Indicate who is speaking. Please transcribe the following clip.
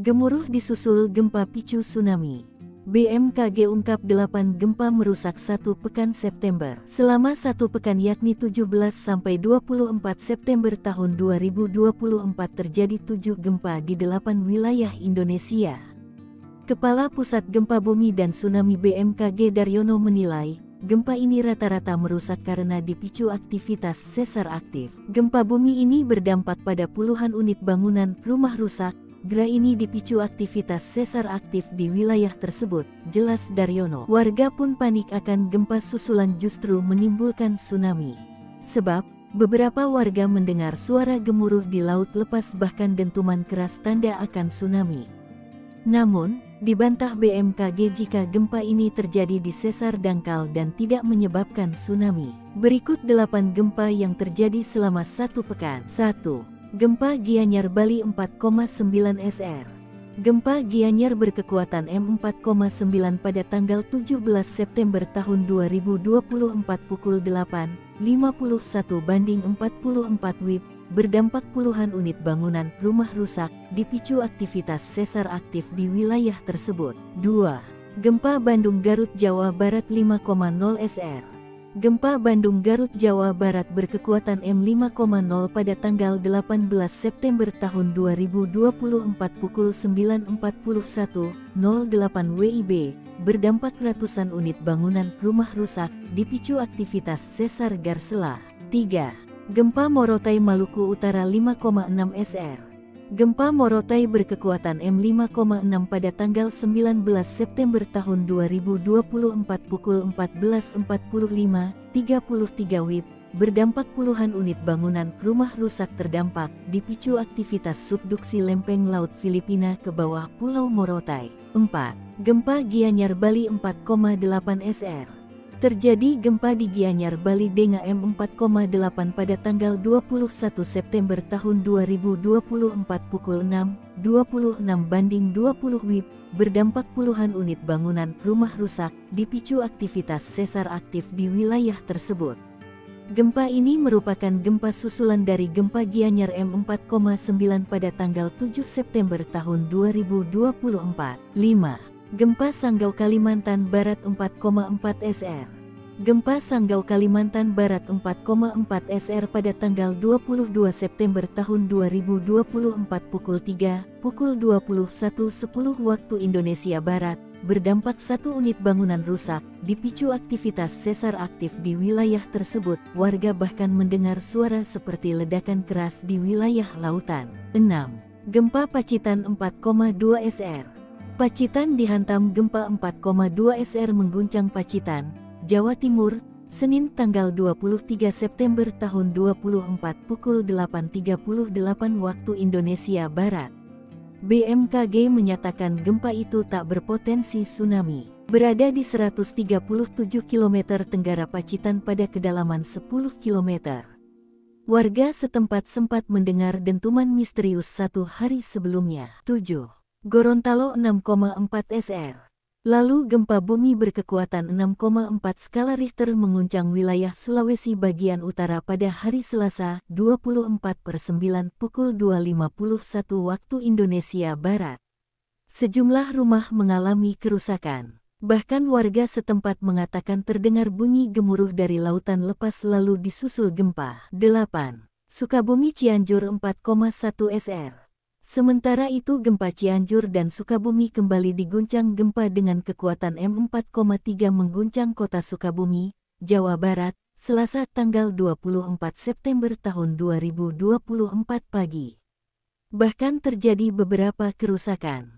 Speaker 1: Gemuruh disusul gempa picu tsunami. BMKG ungkap 8 gempa merusak 1 pekan September. Selama 1 pekan yakni 17–24 September tahun 2024 terjadi 7 gempa di 8 wilayah Indonesia. Kepala Pusat Gempa Bumi dan Tsunami BMKG Daryono menilai, gempa ini rata-rata merusak karena dipicu aktivitas sesar aktif. Gempa bumi ini berdampak pada puluhan unit bangunan rumah rusak. Gerak ini dipicu aktivitas sesar aktif di wilayah tersebut, jelas Daryono. Warga pun panik akan gempa susulan justru menimbulkan tsunami. Sebab, beberapa warga mendengar suara gemuruh di laut lepas bahkan dentuman keras tanda akan tsunami. Namun, dibantah BMKG jika gempa ini terjadi di sesar dangkal dan tidak menyebabkan tsunami. Berikut 8 gempa yang terjadi selama 1 pekan. 1. Gempa Gianyar Bali 4,9 SR. Gempa Gianyar berkekuatan M4,9 pada tanggal 17 September tahun 2024 pukul 8.51 banding 44 WIB, berdampak puluhan unit bangunan rumah rusak, dipicu aktivitas sesar aktif di wilayah tersebut. 2. Gempa Bandung Garut Jawa Barat 5,0 SR. Gempa Bandung Garut Jawa Barat berkekuatan M5,0 pada tanggal 18 September tahun 2024 pukul 9.41.08 WIB, berdampak ratusan unit bangunan rumah rusak, dipicu aktivitas sesar Garsela. 3. Gempa Morotai Maluku Utara 5,6 SR. Gempa Morotai berkekuatan M5,6 pada tanggal 19 September tahun 2024 pukul 14.45.33 WIB, berdampak puluhan unit bangunan rumah rusak terdampak, dipicu aktivitas subduksi lempeng laut Filipina ke bawah Pulau Morotai. 4. Gempa Gianyar Bali 4,8 SR. Terjadi gempa di Gianyar Bali dengan M4,8 pada tanggal 21 September tahun 2024 pukul 6.26 banding 20 WIB, berdampak puluhan unit bangunan rumah rusak, dipicu aktivitas sesar aktif di wilayah tersebut. Gempa ini merupakan gempa susulan dari gempa Gianyar M4,9 pada tanggal 7 September tahun 2024. 5. Gempa Sanggau Kalimantan Barat 4,4 SR. Gempa Sanggau Kalimantan Barat 4,4 SR pada tanggal 22 September tahun 2024 pukul 21.10 waktu Indonesia Barat, berdampak 1 unit bangunan rusak, dipicu aktivitas sesar aktif di wilayah tersebut. Warga bahkan mendengar suara seperti ledakan keras di wilayah lautan. 6. Gempa Pacitan 4,2 SR. Pacitan dihantam gempa 4,2 SR mengguncang Pacitan, Jawa Timur, Senin tanggal 23 September tahun 2024 pukul 8.38 waktu Indonesia Barat. BMKG menyatakan gempa itu tak berpotensi tsunami. Berada di 137 km tenggara Pacitan pada kedalaman 10 km. Warga setempat sempat mendengar dentuman misterius 1 hari sebelumnya. 7. Gorontalo 6,4 SR. Lalu gempa bumi berkekuatan 6,4 skala Richter menguncang wilayah Sulawesi bagian utara pada hari Selasa 24/9 pukul 2.51 waktu Indonesia Barat. Sejumlah rumah mengalami kerusakan. Bahkan warga setempat mengatakan terdengar bunyi gemuruh dari lautan lepas lalu disusul gempa. 8. Sukabumi Cianjur 4,1 SR. Sementara itu gempa Cianjur dan Sukabumi kembali diguncang gempa dengan kekuatan M4,3 mengguncang kota Sukabumi, Jawa Barat, Selasa tanggal 24 September tahun 2024 pagi. Bahkan terjadi beberapa kerusakan.